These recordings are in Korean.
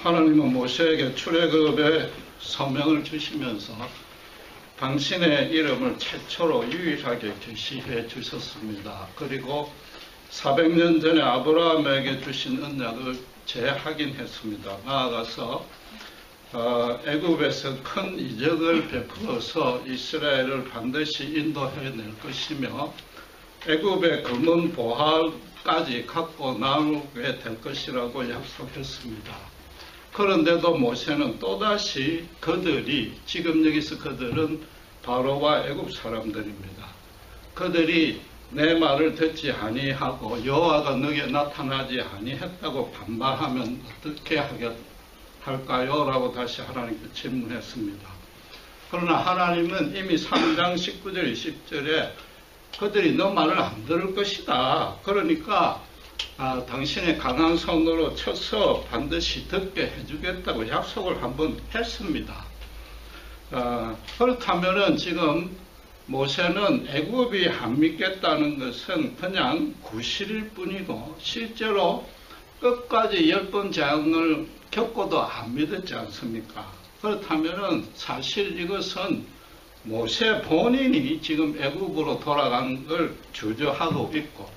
하나님은 모세에게 출애굽의 서명을 주시면서 당신의 이름을 최초로 유일하게 계시해 주셨습니다. 그리고 400년 전에 아브라함에게 주신 언약을 재확인했습니다. 나아가서 애굽에서 큰 이적을 베풀어서 이스라엘을 반드시 인도해낼 것이며 애굽의 검은 보화까지 갖고 나오게 될 것이라고 약속했습니다. 그런데도 모세는 또다시 지금 여기서 그들은 바로와 애굽 사람들입니다. 그들이 내 말을 듣지 아니하고 여호와가 너에게 나타나지 아니했다고 반발하면 어떻게 할까요? 라고 다시 하나님께 질문했습니다. 그러나 하나님은 이미 3장 19절 20절에 그들이 너 말을 안 들을 것이다. 그러니까 당신의 강한 손으로 쳐서 반드시 듣게 해주겠다고 약속을 한번 했습니다. 그렇다면은 지금 모세는 애굽이 안 믿겠다는 것은 그냥 구실일 뿐이고 실제로 끝까지 10번 재앙을 겪고도 안 믿었지 않습니까? 그렇다면은 사실 이것은 모세 본인이 지금 애굽으로 돌아간 걸 주저하고 있고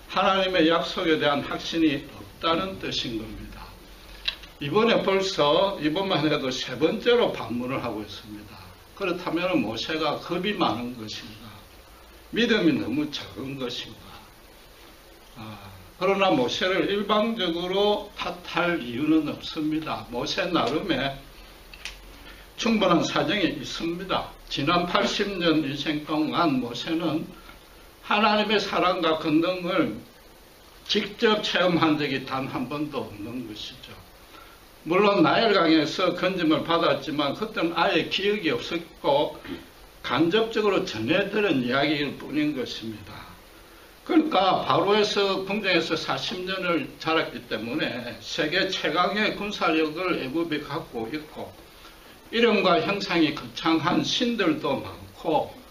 하나님의 약속에 대한 확신이 없다는 뜻인 겁니다. 이번에 벌써 이번만 해도 3번째로 방문을 하고 있습니다. 그렇다면 모세가 겁이 많은 것인가? 믿음이 너무 적은 것인가? 그러나 모세를 일방적으로 탓할 이유는 없습니다. 모세 나름의 충분한 사정이 있습니다. 지난 80년 인생 동안 모세는 하나님의 사랑과 권능을 직접 체험한 적이 단 한 번도 없는 것이죠. 물론 나일강에서 건짐을 받았지만 그때는 아예 기억이 없었고 간접적으로 전해 들은 이야기일 뿐인 것입니다. 그러니까 바로에서 궁정에서 40년을 자랐기 때문에 세계 최강의 군사력을 애굽이 갖고 있고 이름과 형상이 거창한 신들도 많고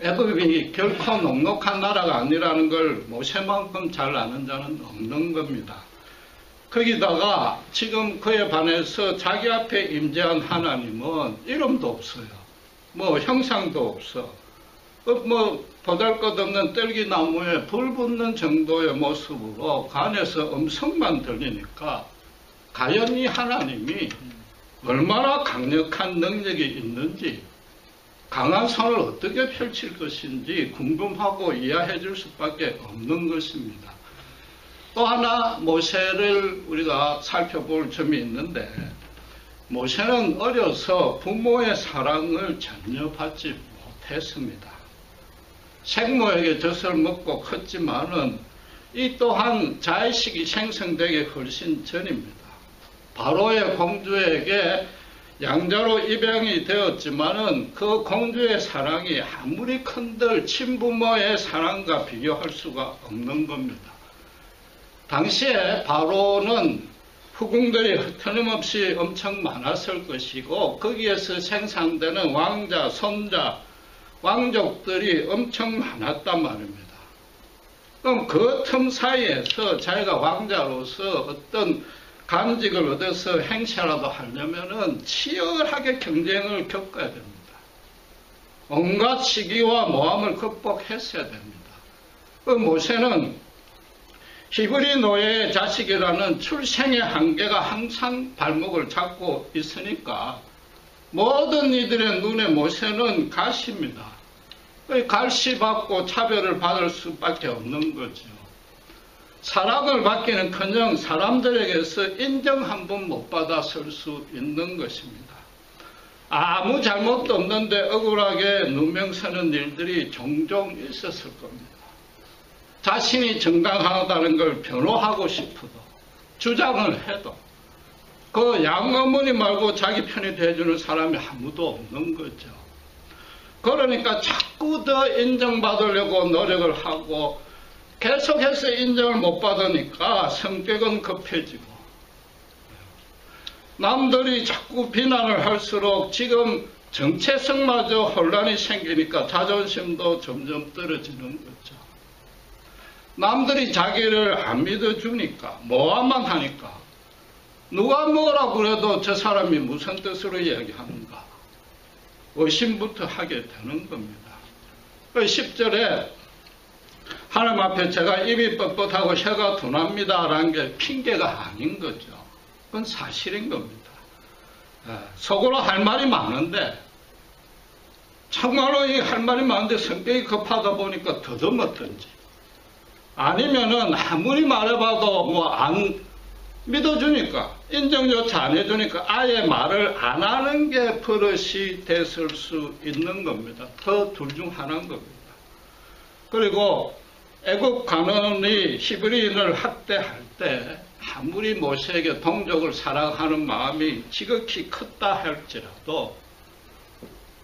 애굽이 결코 녹록한 나라가 아니라는 걸 모세만큼 잘 아는 자는 없는 겁니다. 거기다가 지금 그에 반해서 자기 앞에 임재한 하나님은 이름도 없어요. 형상도 없어. 보잘것없는 뜰기나무에 불 붙는 정도의 모습으로 간에서 음성만 들리니까 과연 이 하나님이 얼마나 강력한 능력이 있는지 강한 손을 어떻게 펼칠 것인지 궁금하고 이해해 줄 수밖에 없는 것입니다. 또 하나 모세를 우리가 살펴볼 점이 있는데 모세는 어려서 부모의 사랑을 전혀 받지 못했습니다. 생모에게 젖을 먹고 컸지만은 이 또한 자의식이 생성되기 훨씬 전입니다. 바로의 공주에게 양자로 입양이 되었지만은 그 공주의 사랑이 아무리 큰들 친부모의 사랑과 비교할 수가 없는 겁니다. 당시에 바로는 후궁들이 틀림없이 엄청 많았을 것이고 거기에서 생산되는 왕자, 손자, 왕족들이 엄청 많았단 말입니다. 그럼 그 틈 사이에서 자기가 왕자로서 어떤 간직을 얻어서 행세라도 하려면은 치열하게 경쟁을 겪어야 됩니다. 온갖 시기와 모함을 극복했어야 됩니다. 그 모세는 히브리 노예의 자식이라는 출생의 한계가 항상 발목을 잡고 있으니까 모든 이들의 눈에 모세는 가시입니다. 갈시받고 차별을 받을 수밖에 없는 거죠. 사랑을 받기는커녕 사람들에게서 인정 한 번 못 받아설 수 있는 것입니다. 아무 잘못도 없는데 억울하게 누명서는 일들이 종종 있었을 겁니다. 자신이 정당하다는 걸 변호하고 싶어도 주장을 해도 그 양어머니 말고 자기 편이 돼주는 사람이 아무도 없는 거죠. 그러니까 자꾸 더 인정받으려고 노력을 하고 계속해서 인정을 못 받으니까 성격은 급해지고 남들이 자꾸 비난을 할수록 지금 정체성마저 혼란이 생기니까 자존심도 점점 떨어지는 거죠. 남들이 자기를 안 믿어주니까 모함만 하니까 누가 뭐라 그래도 저 사람이 무슨 뜻으로 이야기하는가 의심부터 하게 되는 겁니다. 10절에 하나님 앞에 제가 입이 뻣뻣하고 혀가 둔합니다 라는 게 핑계가 아닌 거죠. 그건 사실인 겁니다. 속으로 할 말이 많은데 참말로 할 말이 많은데 성격이 급하다 보니까 더듬었든지 아니면은 아무리 말해봐도 뭐 안 믿어주니까 인정조차 안 해주니까 아예 말을 안 하는 게 버릇이 됐을 수 있는 겁니다. 더 둘 중 하나인 겁니다. 그리고 애국 간원이 히브리인을 학대할 때 아무리 모세에게 동족을 사랑하는 마음이 지극히 컸다 할지라도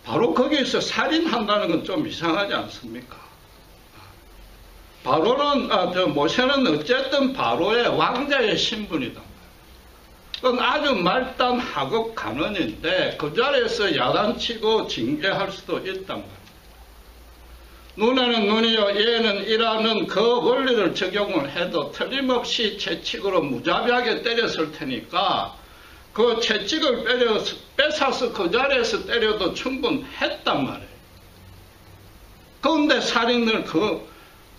바로 거기에서 살인한다는 건 좀 이상하지 않습니까? 모세는 어쨌든 바로의 왕자의 신분이다. 그건 아주 말단 하급 간원인데 그 자리에서 야단치고 징계할 수도 있단 말이에요. 눈에는 눈이요 예에는 이라는 그 원리를 적용을 해도 틀림없이 채찍으로 무자비하게 때렸을 테니까 그 채찍을 뺏어서 그 자리에서 때려도 충분했단 말이에요. 그런데 살인을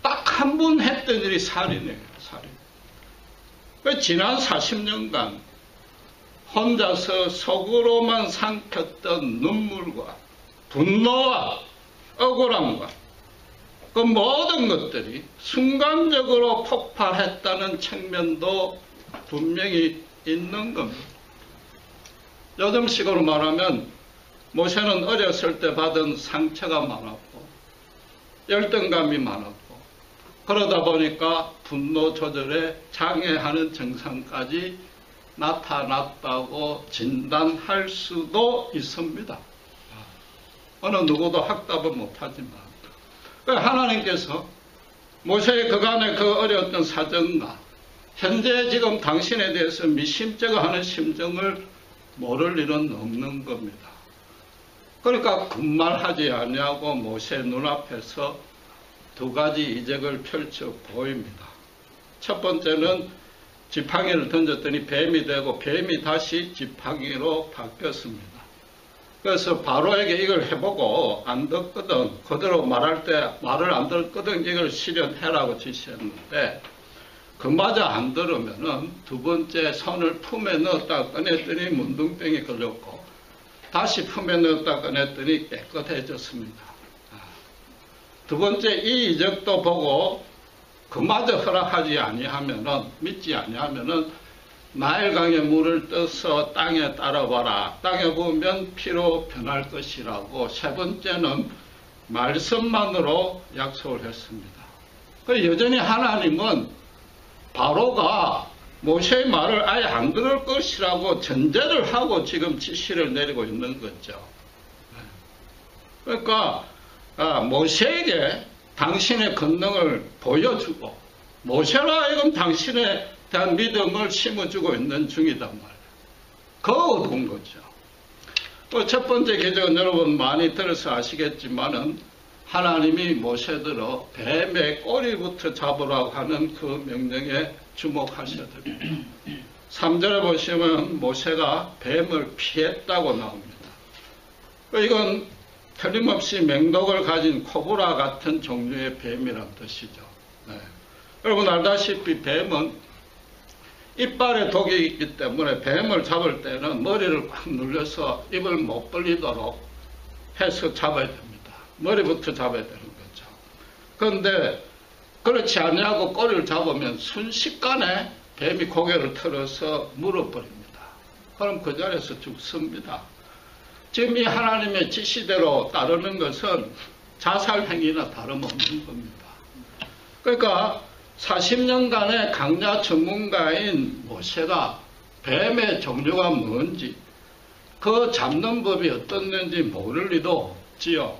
딱 한 번 했던 일이 살인이에요. 살인. 지난 40년간 혼자서 속으로만 삼켰던 눈물과 분노와 억울함과 그 모든 것들이 순간적으로 폭발했다는 측면도 분명히 있는 겁니다. 요즘식으로 말하면 모세는 어렸을 때 받은 상처가 많았고 열등감이 많았고 그러다 보니까 분노 조절에 장애하는 증상까지 나타났다고 진단할 수도 있습니다. 어느 누구도 확답은 못하지만 하나님께서 모세의 그간의 그 어려웠던 사정과 현재 지금 당신에 대해서 미심쩍어하는 심정을 모를 일은 없는 겁니다. 그러니까 군말하지 아니하고 모세 눈앞에서 두 가지 이적을 펼쳐 보입니다. 첫 번째는 지팡이를 던졌더니 뱀이 되고 뱀이 다시 지팡이로 바뀌었습니다. 그래서 바로에게 이걸 해보고 안 듣거든 그대로 말할 때 말을 안 듣거든 이걸 실현해라고 지시했는데 그마저 안 들으면은 두 번째 손을 품에 넣었다 꺼냈더니 문둥병이 걸렸고 다시 품에 넣었다 꺼냈더니 깨끗해졌습니다. 두 번째 이 이적도 보고 그마저 허락하지 아니하면은 믿지 아니하면은 나일강의 물을 떠서 땅에 따라봐라. 땅에 부으면 피로 변할 것이라고 세 번째는 말씀만으로 약속을 했습니다. 여전히 하나님은 바로가 모세의 말을 아예 안 들을 것이라고 전제를 하고 지금 지시를 내리고 있는 거죠. 그러니까 모세에게 당신의 권능을 보여주고 모세로 하여금 당신에 대한 믿음을 심어주고 있는 중이단 말이에요. 그 어두운 거죠. 첫 번째 기적은 여러분 많이 들어서 아시겠지만은 하나님이 모세들어 뱀의 꼬리부터 잡으라고 하는 그 명령에 주목하셔야 됩니다. 3절에 보시면 모세가 뱀을 피했다고 나옵니다. 이건 틀림없이 맹독을 가진 코브라 같은 종류의 뱀이란 뜻이죠. 여러분 알다시피 뱀은 이빨에 독이 있기 때문에 뱀을 잡을 때는 머리를 꽉 눌려서 입을 못 벌리도록 해서 잡아야 됩니다. 머리부터 잡아야 되는 거죠. 그런데 그렇지 않냐고 꼬리를 잡으면 순식간에 뱀이 고개를 틀어서 물어버립니다. 그럼 그 자리에서 죽습니다. 지금 이 하나님의 지시대로 따르는 것은 자살행위나 다름없는 겁니다. 그러니까 40년간의 강야 전문가인 모세가 뱀의 종류가 뭔지 그 잡는 법이 어떻는지 모를 리도 없지요.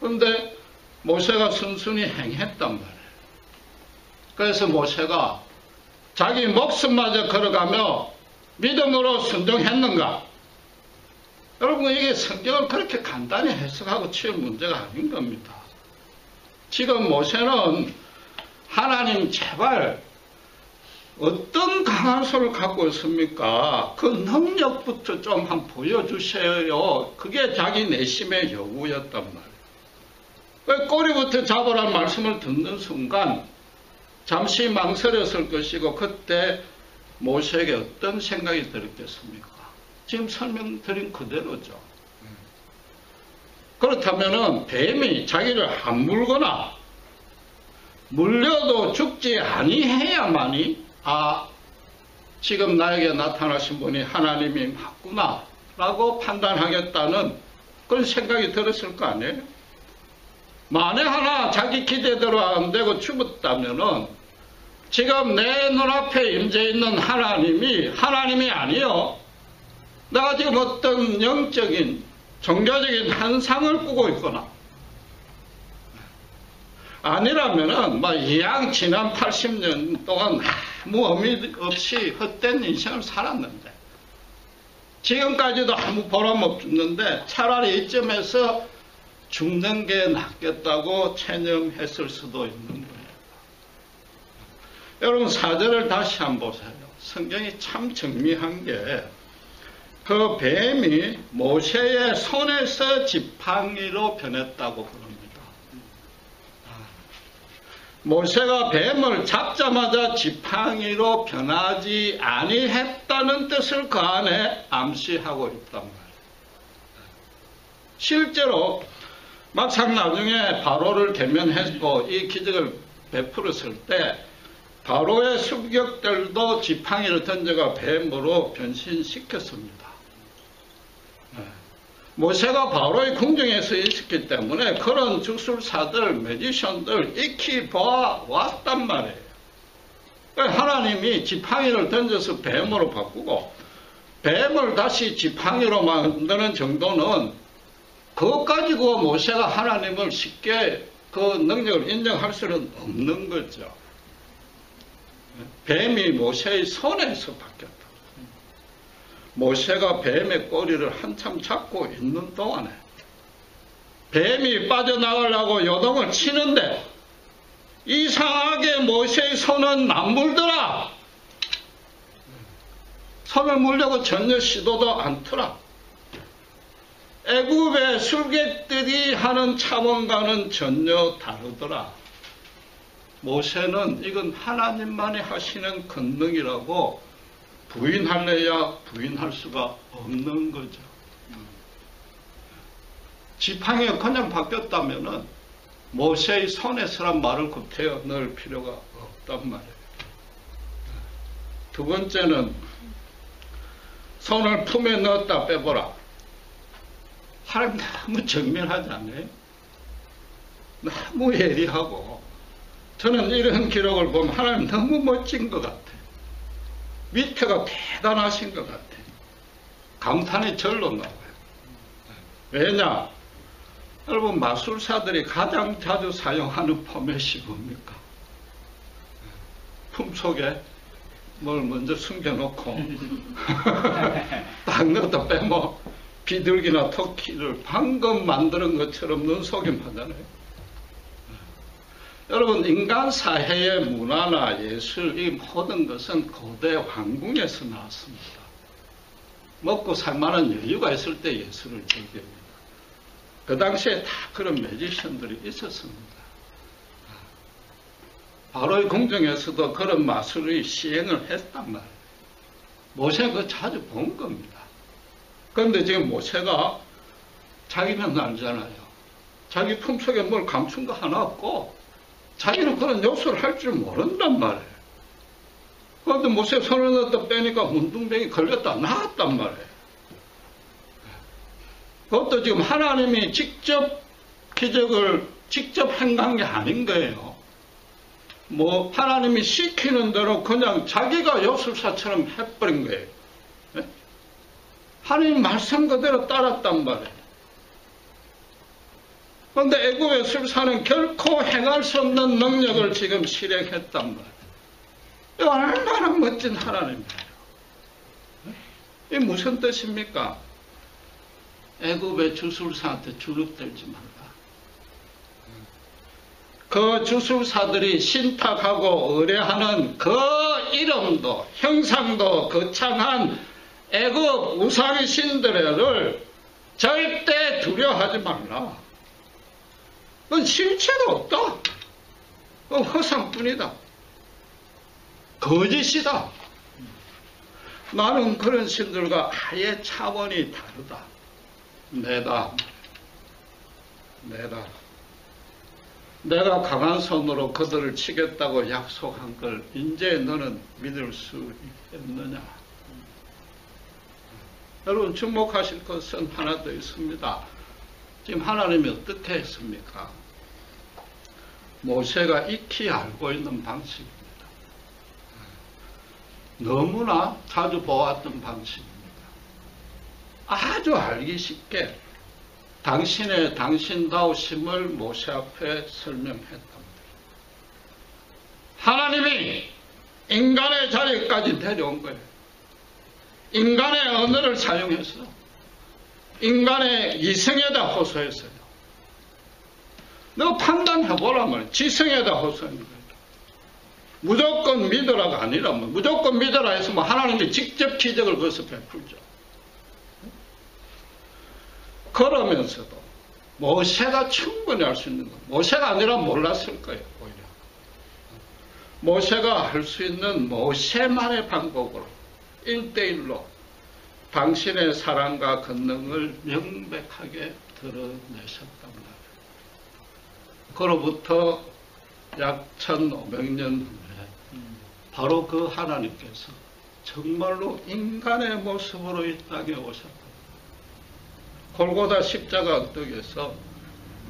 그런데 모세가 순순히 행했단 말이에요. 그래서 모세가 자기 목숨마저 걸어가며 믿음으로 순종했는가? 여러분 이게 성경을 그렇게 간단히 해석하고 치울 문제가 아닌 겁니다. 지금 모세는 하나님 제발 어떤 강한 손을 갖고 있습니까? 그 능력부터 좀 한번 보여주세요. 그게 자기 내심의 요구였단 말이에요. 꼬리부터 잡으라는 말씀을 듣는 순간 잠시 망설였을 것이고, 그때 모세에게 어떤 생각이 들었겠습니까? 지금 설명드린 그대로죠. 그렇다면은 뱀이 자기를 안 물거나 물려도 죽지 아니해야만이 지금 나에게 나타나신 분이 하나님이 맞구나 라고 판단하겠다는 그런 생각이 들었을 거 아니에요? 만에 하나 자기 기대대로 안 되고 죽었다면은 지금 내 눈앞에 임재 있는 하나님이 아니요, 내가 지금 어떤 영적인 종교적인 환상을 꾸고 있거나, 아니라면은 이왕 지난 80년 동안 아무 의미 없이 헛된 인생을 살았는데, 지금까지도 아무 보람 없는데 차라리 이쯤에서 죽는 게 낫겠다고 체념했을 수도 있는 거예요. 여러분, 4절을 다시 한번 보세요. 성경이 참 정밀한 게, 그 뱀이 모세의 손에서 지팡이로 변했다고 부릅니다. 모세가 뱀을 잡자마자 지팡이로 변하지 아니했다는 뜻을 그 안에 암시하고 있단 말이에요. 실제로 막상 나중에 바로를 대면했고 이 기적을 베풀었을 때 바로의 수격들도 지팡이를 던져가 뱀으로 변신시켰습니다. 모세가 바로의 궁정에서 있었기 때문에 그런 주술사들, 매지션들 익히 보아왔단 말이에요. 하나님이 지팡이를 던져서 뱀으로 바꾸고 뱀을 다시 지팡이로 만드는 정도는 그것 가지고 모세가 하나님을 쉽게 그 능력을 인정할 수는 없는 거죠. 뱀이 모세의 손에서 바뀌었다. 모세가 뱀의 꼬리를 한참 잡고 있는 동안에 뱀이 빠져나가려고 요동을 치는데 이상하게 모세의 손은 안 물더라. 손을 물려고 전혀 시도도 않더라. 애굽의 술객들이 하는 차원과는 전혀 다르더라. 모세는 이건 하나님만이 하시는 권능이라고 부인할래야 부인할 수가 없는 거죠. 지팡이가 그냥 바뀌었다면은 모세의 손에서란 말을 굽혀 넣을 필요가 없단 말이에요. 두 번째는 손을 품에 넣었다 빼보라. 하나님 너무 정밀하지 않아요? 너무 예리하고, 저는 이런 기록을 보면 하나님 너무 멋진 것 같아요. 밑에가 대단하신 것 같아요. 감탄이 절로 나와요. 왜냐? 여러분, 마술사들이 가장 자주 사용하는 포맷이 뭡니까? 품속에 뭘 먼저 숨겨놓고 딱 넣었다 빼면 비둘기나 토끼를 방금 만드는 것처럼 눈속임 하잖아요. 여러분, 인간 사회의 문화나 예술, 이 모든 것은 고대 왕궁에서 나왔습니다. 먹고 살만한 여유가 있을 때 예술을 즐깁니다. 그 당시에 다 그런 매지션들이 있었습니다. 바로의 궁정에서도 그런 마술의 시행을 했단 말이에요. 모세가 그거 자주 본 겁니다. 그런데 지금 모세가 자기는 알잖아요. 자기 품속에 뭘 감춘 거 하나 없고 자기는 그런 요소를 할 줄 모른단 말이에요. 그런데 모세 손을 넣었다 빼니까 문둥병이 걸렸다 나았단 말이에요. 그것도 지금 하나님이 직접 기적을 직접 행한 게 아닌 거예요. 하나님이 시키는 대로 그냥 자기가 요술사처럼 해버린 거예요. 하나님 말씀 그대로 따랐단 말이에요. 그런데 애굽의 술사는 결코 행할 수 없는 능력을 지금 실행했단 말이에요. 이거 얼마나 멋진 하나님이에요. 이게 무슨 뜻입니까? 애굽의 주술사한테 주눅들지 말라. 그 주술사들이 신탁하고 의뢰하는 그 이름도 형상도 거창한 애굽 우상 신들을 절대 두려워하지 말라. 그건 실체가 없다. 그건 허상뿐이다. 거짓이다. 나는 그런 신들과 아예 차원이 다르다. 내다. 내가 강한 손으로 그들을 치겠다고 약속한 걸 이제 너는 믿을 수 있겠느냐. 여러분 주목하실 것은 하나 더 있습니다. 지금 하나님이 어떻게 했습니까? 모세가 익히 알고 있는 방식입니다. 너무나 자주 보았던 방식입니다. 아주 알기 쉽게 당신의 당신다우심을 모세 앞에 설명했답니다. 하나님이 인간의 자리까지 데려온 거예요. 인간의 언어를 사용해서 인간의 이성에다 호소했어요. 너 판단해보라 말이야. 지성에다 호소하는 거예요. 무조건 믿으라가 아니라 무조건 믿으라 해서 하나님이 직접 기적을 거기서 베풀죠. 그러면서도 모세가 충분히 할 수 있는 거. 모세가 아니라 몰랐을 거예요. 오히려 모세가 할 수 있는 모세만의 방법으로 1대1로 당신의 사랑과 권능을 명백하게 드러내셨단 말이에요. 그로부터 약 1500년 후에 바로 그 하나님께서 정말로 인간의 모습으로 이 땅에 오셨다. 골고다 십자가 언덕에서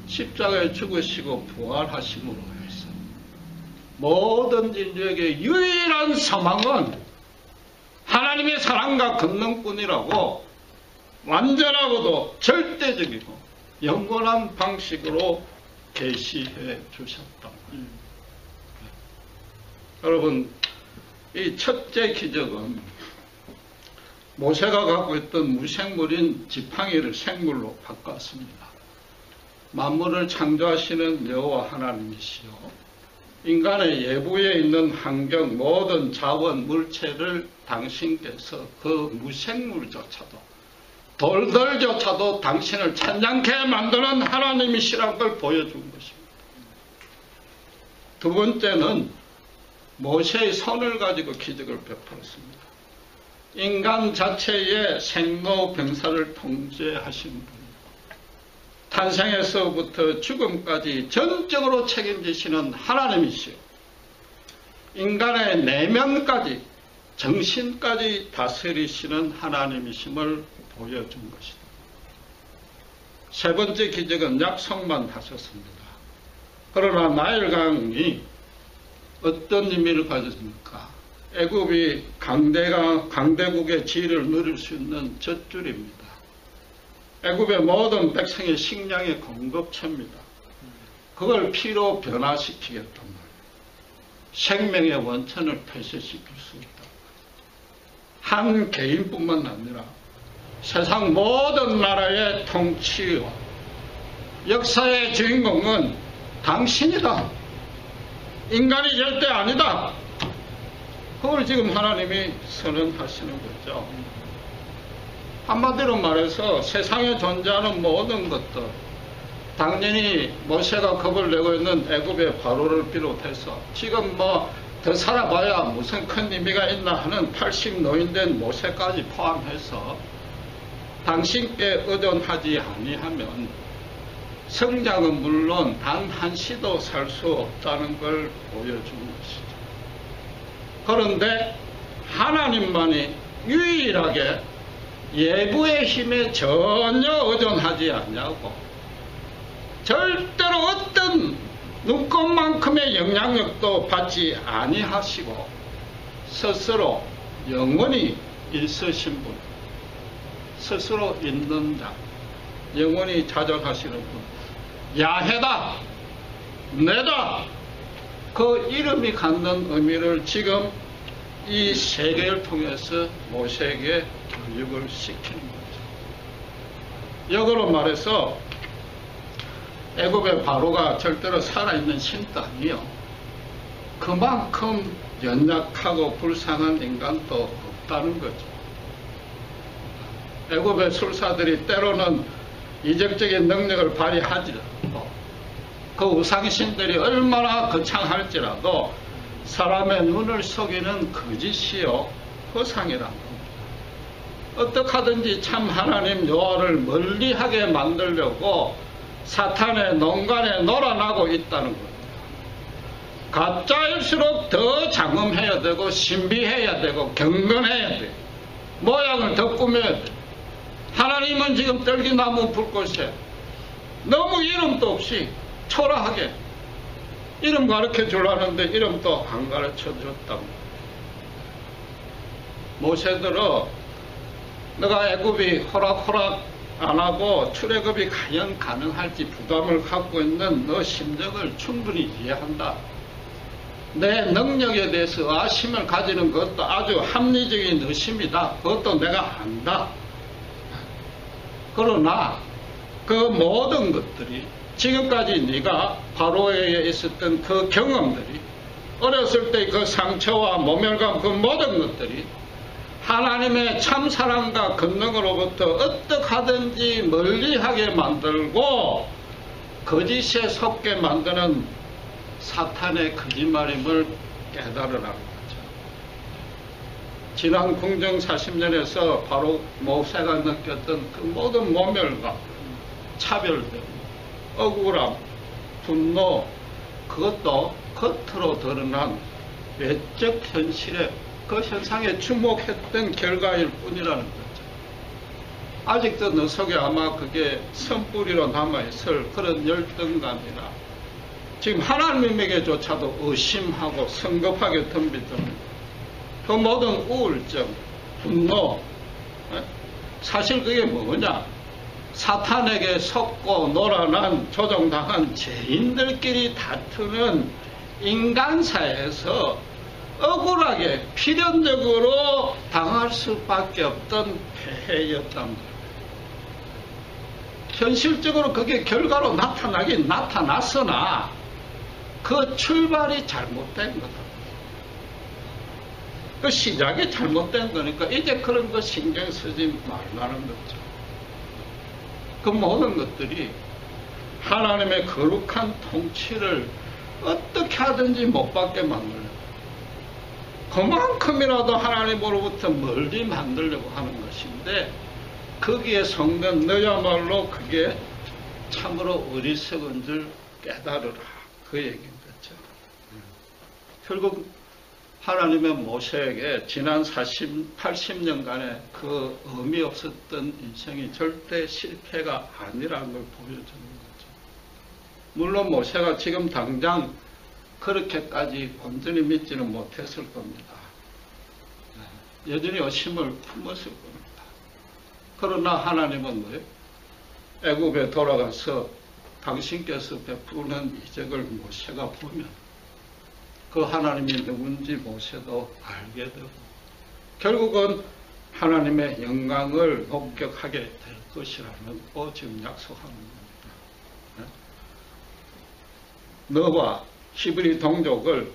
십자가에 죽으시고 부활하심으로 해서 모든 인류에게 유일한 소망은 하나님의 사랑과 권능뿐이라고 완전하고도 절대적이고 영원한 방식으로 계시해 주셨다. 여러분, 이 첫째 기적은 모세가 갖고 있던 무생물인 지팡이를 생물로 바꿨습니다. 만물을 창조하시는 여호와 하나님이시요 인간의 예부에 있는 환경 모든 자원 물체를 당신께서 그 무생물조차도 돌들조차도 당신을 찬양케 만드는 하나님이시라는 걸 보여준 것입니다. 두 번째는 모세의 손을 가지고 기적을 베풀었습니다. 인간 자체의 생로병사를 통제하신 분, 탄생에서부터 죽음까지 전적으로 책임지시는 하나님이시요 인간의 내면까지 정신까지 다스리시는 하나님이심을 보여준 것이다. 세 번째 기적은 약속만 하셨습니다. 그러나 나일강이 어떤 의미를 가졌습니까? 애굽이 강대국의 지위를 누릴 수 있는 젖줄입니다. 애굽의 모든 백성의 식량의 공급처입니다. 그걸 피로 변화시키겠단 말이에요. 생명의 원천을 폐쇄시킬 수 있다. 한 개인뿐만 아니라 세상 모든 나라의 통치와 역사의 주인공은 당신이다. 인간이 절대 아니다. 그걸 지금 하나님이 선언하시는 거죠. 한마디로 말해서 세상에 존재하는 모든 것들, 당연히 모세가 겁을 내고 있는 애굽의 바로를 비롯해서 지금 더 살아봐야 무슨 큰 의미가 있나 하는 80 노인된 모세까지 포함해서 당신께 의존하지 아니하면 성장은 물론 단 한시도 살 수 없다는 걸 보여주는 것이죠. 그런데 하나님만이 유일하게 예부의 힘에 전혀 의존하지 않냐고, 절대로 어떤 눈꽃만큼의 영향력도 받지 아니하시고 스스로 영원히 있으신 분, 스스로 있는 자, 영원히 자정하시는 분, 야훼다, 내다, 그 이름이 갖는 의미를 지금 이 세계를 통해서 모세에게 교육을 시키는 거죠. 역으로 말해서 애굽의 바로가 절대로 살아있는 신도 아니요, 그만큼 연약하고 불쌍한 인간도 없다는 거죠. 애굽의 술사들이 때로는 이적적인 능력을 발휘하지 않고 그 우상신들이 얼마나 거창할지라도 사람의 눈을 속이는 거짓이요 허상이란 겁니다. 어떻게 하든지 참 하나님 여호와를 멀리하게 만들려고 사탄의 농간에 놀아나고 있다는 겁니다. 가짜일수록 더 장엄해야 되고 신비해야 되고 경건해야 돼. 모양을 더 꾸며야 돼. 하나님은 지금 떨기나무 불꽃에 너무 이름도 없이 초라하게 이름 가르쳐 주려는데 이름도 안 가르쳐 줬다고. 모세들어 너가 애굽이 호락호락 안 하고 출애굽이 과연 가능할지 부담을 갖고 있는 너 심정을 충분히 이해한다. 내 능력에 대해서 의심을 가지는 것도 아주 합리적인 의심이다. 그것도 내가 안다. 그러나 그 모든 것들이 지금까지 네가 바로에 있었던 그 경험들이 어렸을 때 그 상처와 모멸감 그 모든 것들이 하나님의 참사랑과 권능으로부터 어떻게 하든지 멀리하게 만들고 거짓에 속게 만드는 사탄의 거짓말임을 깨달으라는 거죠. 지난 궁정 40년에서 바로 모세가 느꼈던 그 모든 모멸감, 차별됨, 억울함, 분노, 그것도 겉으로 드러난 외적 현실에 그 현상에 주목했던 결과일 뿐이라는 거죠. 아직도 너 속에 아마 그게 선뿌리로 남아있을 그런 열등감이나 지금 하나님에게조차도 의심하고 성급하게 덤비던 그 모든 우울증, 분노, 사실 그게 뭐냐? 사탄에게 속고 놀아난 조종당한 죄인들끼리 다투는 인간사에서 억울하게 필연적으로 당할 수밖에 없던 폐해였단 말이에요. 현실적으로 그게 결과로 나타나긴 나타났으나 그 출발이 잘못된 거다. 그 시작이 잘못된 거니까 이제 그런 거 신경 쓰지 말라는 거죠. 그 모든 것들이 하나님의 거룩한 통치를 어떻게 하든지 못 받게 만들려고, 그만큼이라도 하나님으로부터 멀리 만들려고 하는 것인데 거기에 속는 너야말로 그게 참으로 어리석은 줄 깨달으라, 그 얘기인 거죠. 결국 하나님의 모세에게 지난 80년간의 그 의미 없었던 인생이 절대 실패가 아니라는 걸 보여주는 거죠. 물론 모세가 지금 당장 그렇게까지 온전히 믿지는 못했을 겁니다. 여전히 의심을 품었을 겁니다. 그러나 하나님은 뭐예요? 애굽에 돌아가서 당신께서 베푸는 이적을 모세가 보면 그 하나님이 누군지 모세도 알게 되고 결국은 하나님의 영광을 목격하게 될 것이라는 거 지금 약속하는 겁니다. 너와 히브리 동족을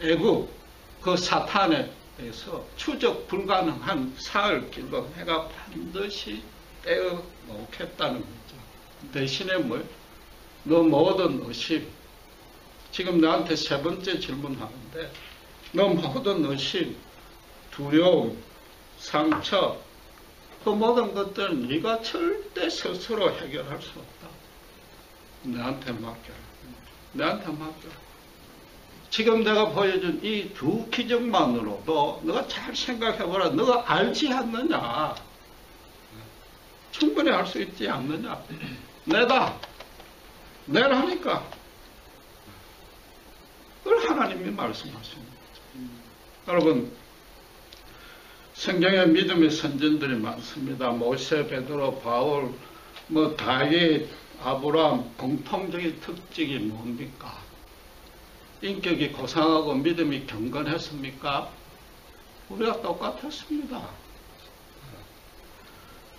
애굽 그 사탄에 의해서 추적 불가능한 사흘 길로 내가 반드시 떼어 놓겠다는 거죠. 대신에 뭐? 너 모든 의심, 지금 나한테 세 번째 질문하는데 너 모든 의심, 두려움, 상처, 그 모든 것들은 네가 절대 스스로 해결할 수 없다. 나한테 맡겨라. 나한테 맡겨라. 지금 내가 보여준 이 두 기적만으로도 너가 잘 생각해보라. 너가 알지 않느냐? 충분히 알 수 있지 않느냐? 내다. 내라니까. 그걸 하나님이 말씀하시는 거죠. 여러분, 성경에 믿음의 선진들이 많습니다. 모세, 베드로, 바울, 다윗, 아브라함, 공통적인 특징이 뭡니까? 인격이 고상하고 믿음이 경건했습니까? 우리가 똑같았습니다.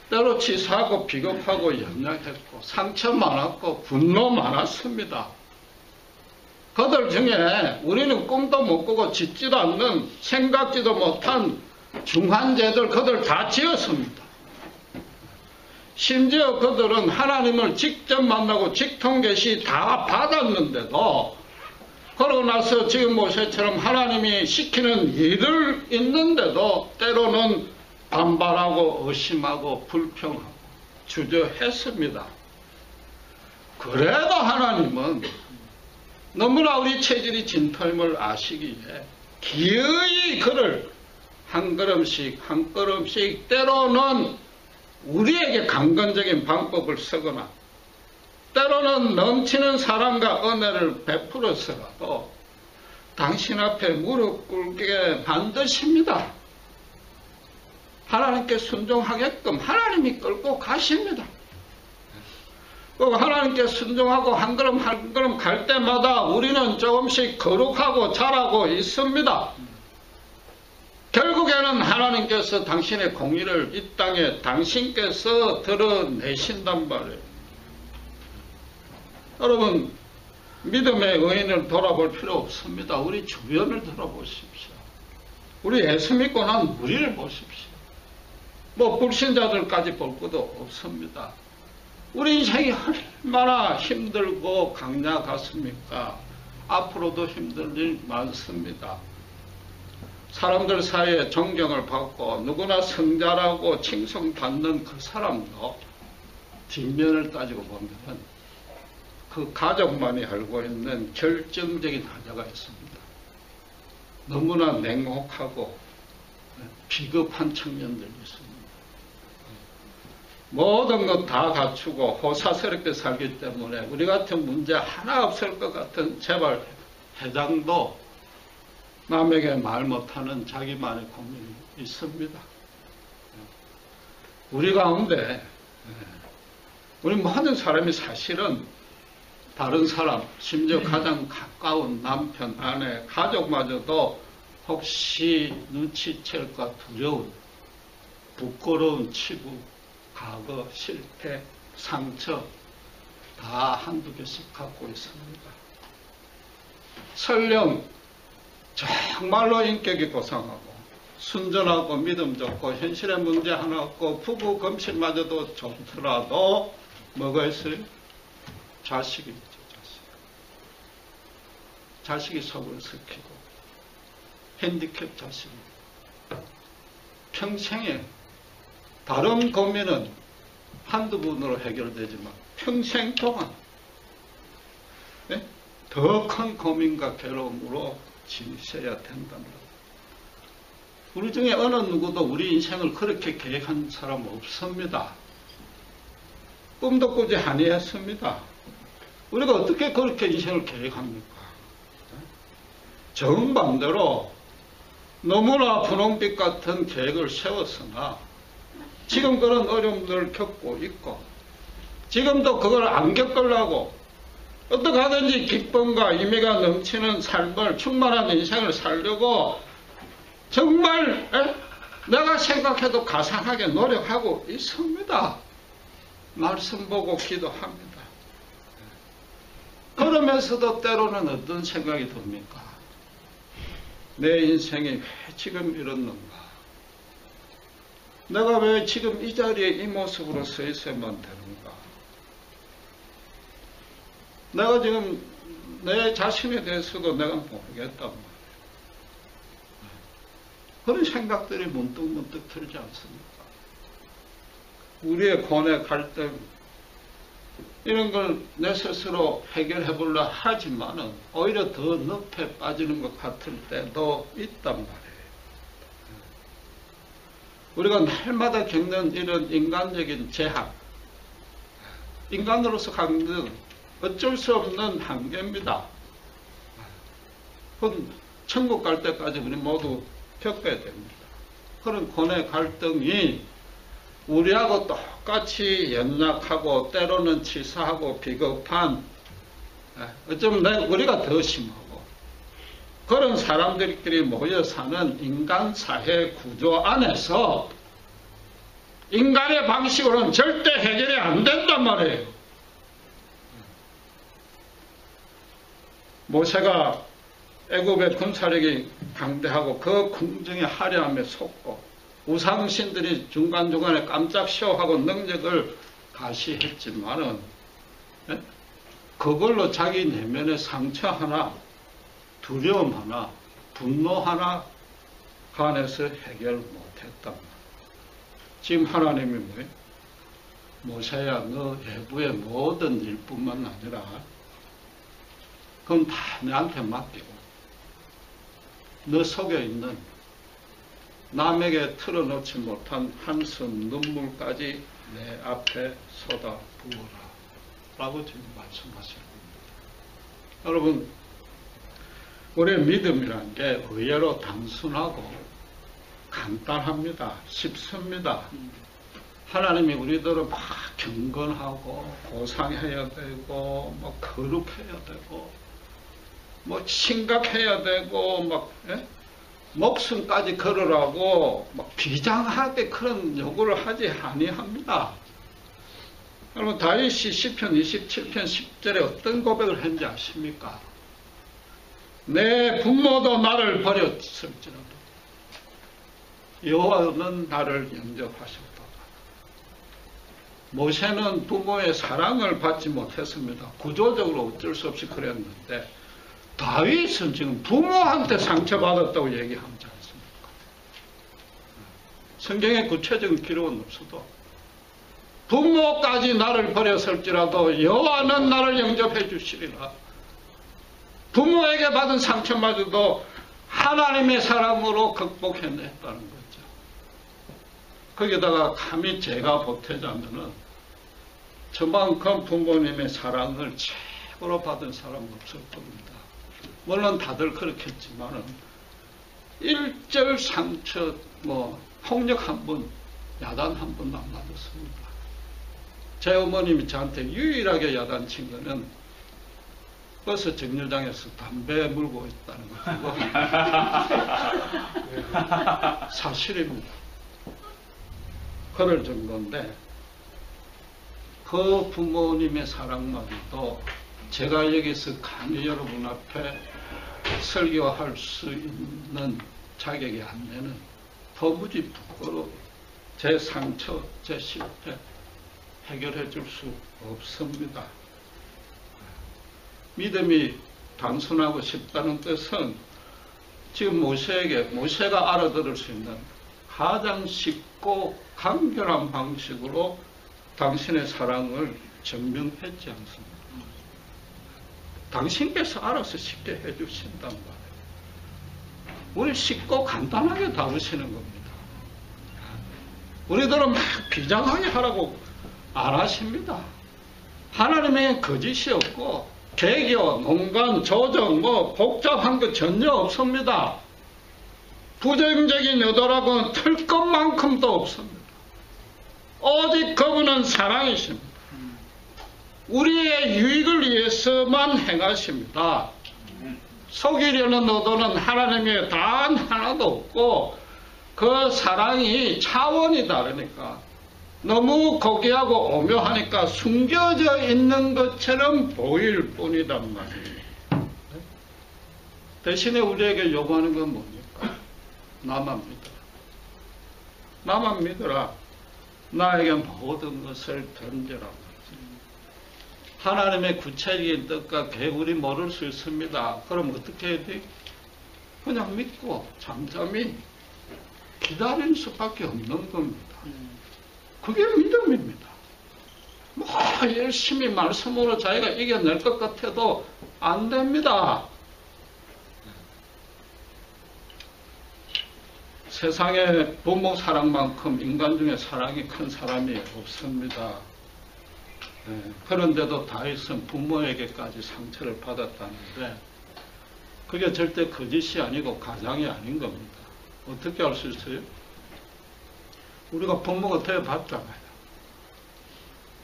때로 치사하고 비겁하고 연약했고 상처 많았고 분노 많았습니다. 그들 중에 우리는 꿈도 못 꾸고 짓지도 않는 생각지도 못한 중환제들 그들 다 지었습니다. 심지어 그들은 하나님을 직접 만나고 직통계시 다 받았는데도 그러고 나서 지금 모세처럼 하나님이 시키는 일을 있는데도 때로는 반발하고 의심하고 불평하고 주저했습니다. 그래도 하나님은 너무나 우리 체질이 진토임을 아시기에 기어이 그를 한 걸음씩 한 걸음씩 때로는 우리에게 강건적인 방법을 쓰거나 때로는 넘치는 사랑과 은혜를 베풀어서라도 당신 앞에 무릎 꿇게 만드십니다. 하나님께 순종하게끔 하나님이 끌고 가십니다. 그 하나님께 순종하고 한 걸음 한 걸음 갈 때마다 우리는 조금씩 거룩하고 자라고 있습니다. 결국에는 하나님께서 당신의 공의를 이 땅에 당신께서 드러내신단 말이에요. 여러분, 믿음의 의인을 돌아볼 필요 없습니다. 우리 주변을 돌아보십시오. 우리 예수 믿고 난 우리를 보십시오. 뭐 불신자들까지 볼 것도 없습니다. 우리 인생이 얼마나 힘들고 강약하십니까? 앞으로도 힘들 일 많습니다. 사람들 사이에 존경을 받고 누구나 성자라고 칭송받는 그 사람도 뒷면을 따지고 보면 그 가족만이 알고 있는 결정적인 하자가 있습니다. 너무나 냉혹하고 비겁한 청년들이 있습니다. 모든 것 다 갖추고 호사스럽게 살기 때문에 우리 같은 문제 하나 없을 것 같은 재벌 회장도 남에게 말 못하는 자기만의 고민이 있습니다. 우리 가운데 우리 모든 사람이 사실은 다른 사람, 심지어 가장 가까운 남편, 아내, 가족마저도 혹시 눈치챌까 두려운 부끄러운 치부, 과거, 실패, 상처 다 한두 개씩 갖고 있습니다. 설령 정말로 인격이 고상하고 순전하고 믿음 좋고 현실의 문제 하나 없고 부부 금실마저도 좋더라도 뭐가 있어요? 자식이 있죠. 자식이 속을 썩히고 핸디캡 자식이 평생에 다른 고민은 한두 번으로 해결되지만 평생 동안 더 큰 고민과 괴로움으로 지내셔야 된답니다. 우리 중에 어느 누구도 우리 인생을 그렇게 계획한 사람 없습니다. 꿈도 꾸지 아니했습니다. 우리가 어떻게 그렇게 인생을 계획합니까? 정반대로 너무나 분홍빛 같은 계획을 세웠으나 지금 그런 어려움들을 겪고 있고 지금도 그걸 안 겪으려고 어떻게 하든지 기쁨과 의미가 넘치는 삶을 충만한 인생을 살려고 정말 내가 생각해도 가상하게 노력하고 있습니다. 말씀 보고 기도합니다. 그러면서도 때로는 어떤 생각이 듭니까? 내 인생이 왜 지금 이렇는가? 내가 왜 지금 이 자리에 이 모습으로 서 있어야만 되는가? 내가 지금 내 자신에 대해서도 내가 모르겠단 말이에요. 그런 생각들이 문득문득 들지 않습니까? 우리의 고뇌, 갈등 이런 걸 내 스스로 해결해 보려 하지만은 오히려 더 늪에 빠지는 것 같을 때도 있단 말이에요. 우리가 날마다 겪는 이런 인간적인 제약, 인간으로서 겪는 어쩔 수 없는 한계입니다. 그건 천국 갈 때까지 우리 모두 겪어야 됩니다. 그런 고뇌 갈등이 우리하고 똑같이 연약하고 때로는 치사하고 비겁한 어쩌면 우리가 더 심하고 그런 사람들끼리 모여 사는 인간 사회 구조 안에서 인간의 방식으로는 절대 해결이 안 된단 말이에요. 모세가 애굽의 군사력이 강대하고 그 궁정의 화려함에 속고 우상신들이 중간중간에 깜짝 쇼하고 능력을 가시했지만은 그걸로 자기 내면의 상처 하나, 두려움 하나, 분노 하나 한해서 해결 못했단 말이야. 지금 하나님이 뭐예요? 모세야, 너 외부의 모든 일뿐만 아니라 그건 다 내한테 맡기고 너 속에 있는 남에게 털어놓지 못한 한숨 눈물까지 내 앞에 쏟아 부어라 라고 지금 말씀하시는 겁니다. 여러분, 우리의 믿음이라는 게 의외로 단순하고 간단합니다. 쉽습니다. 하나님이 우리들을 막 경건하고 고상해야 되고 뭐 거룩해야 되고 뭐 심각해야 되고 막 목숨까지 걸으라고 막 비장하게 그런 요구를 하지 아니합니다. 여러분, 다윗이 시편 27편 10절에 어떤 고백을 했는지 아십니까? 내 부모도 나를 버렸을지라도 여호와는 나를 영접하셨다. 모세는 부모의 사랑을 받지 못했습니다. 구조적으로 어쩔 수 없이 그랬는데 다윗은 지금 부모한테 상처받았다고 얘기하지 않습니까? 성경에 구체적인 기록은 없어도 부모까지 나를 버렸을지라도 여호와는 나를 영접해 주시리라. 부모에게 받은 상처마저도 하나님의 사랑으로 극복해냈다는 거죠. 거기다가 감히 제가 보태자면은 저만큼 부모님의 사랑을 최고로 받은 사람은 없을 겁니다. 물론 다들 그렇겠지만은 일절 상처, 폭력 한 번, 야단 한 번도 안 맞았습니다. 제 어머님이 저한테 유일하게 야단친 거는 버스 정류장에서 담배 물고 있다는 것이고 사실입니다. 그럴 정도인데 그 부모님의 사랑만도 제가 여기서 감히 여러분 앞에 설교할 수 있는 자격이 안 되는 도무지 부끄러워 제 상처, 제 실패 해결해 줄 수 없습니다. 믿음이 단순하고 쉽다는 뜻은 지금 모세가 알아들을 수 있는 가장 쉽고 간결한 방식으로 당신의 사랑을 증명했지 않습니까? 당신께서 알아서 쉽게 해주신단 말이에요. 우리 쉽고 간단하게 다루시는 겁니다. 우리들은 막 비장하게 하라고 안 하십니다. 하나님에게 거짓이 없고 개교, 농간, 조정, 복잡한 거 전혀 없습니다. 부정적인 의도라고는 틀 것만큼도 없습니다. 오직 그분은 사랑이십니다. 우리의 유익을 위해서만 행하십니다. 속이려는 의도는 하나님의 단 하나도 없고 그 사랑이 차원이 다르니까 너무 고귀하고 오묘하니까 숨겨져 있는 것처럼 보일 뿐이란 말이에요. 대신에 우리에게 요구하는 건 뭡니까? 나만 믿어라. 나만 믿어라. 나에게 모든 것을 던져라. 하나님의 구체적인 뜻과 계획이 모를 수 있습니다. 그럼 어떻게 해야 돼? 그냥 믿고 잠잠히 기다릴 수밖에 없는 겁니다. 그게 믿음입니다. 열심히 말씀으로 자기가 이겨낼 것 같아도 안 됩니다. 세상에 부모 사랑만큼 인간 중에 사랑이 큰 사람이 없습니다. 그런데도 다윗은 부모에게까지 상처를 받았다는데 그게 절대 거짓이 아니고 가장이 아닌 겁니다. 어떻게 알 수 있어요? 우리가 부모가 되어봤잖아요.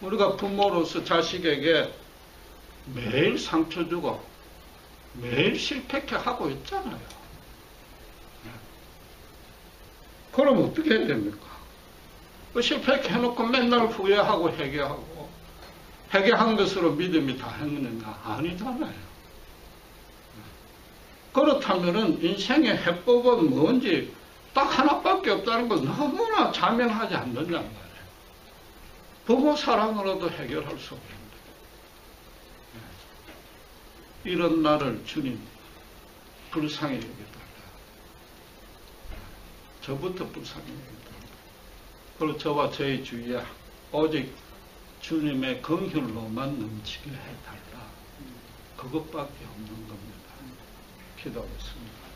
우리가 부모로서 자식에게 매일 상처 주고 매일 실패케 하고 있잖아요. 그럼 어떻게 해야 됩니까? 실패케 해놓고 맨날 후회하고 회개하고 회개한 것으로 믿음이 다 했느냐? 아니잖아요. 그렇다면은 인생의 해법은 뭔지 딱 하나밖에 없다는 걸 너무나 자명하지 않느냐 말이에요. 부모 사랑으로도 해결할 수 없는데 이런 나를 주님 불쌍히 여겨달라. 저부터 불쌍히 여겨달라. 그리고 저와 저희 주위에 오직 주님의 긍휼로만 넘치게 해달라. 그것밖에 없는 겁니다. 기도하겠습니다.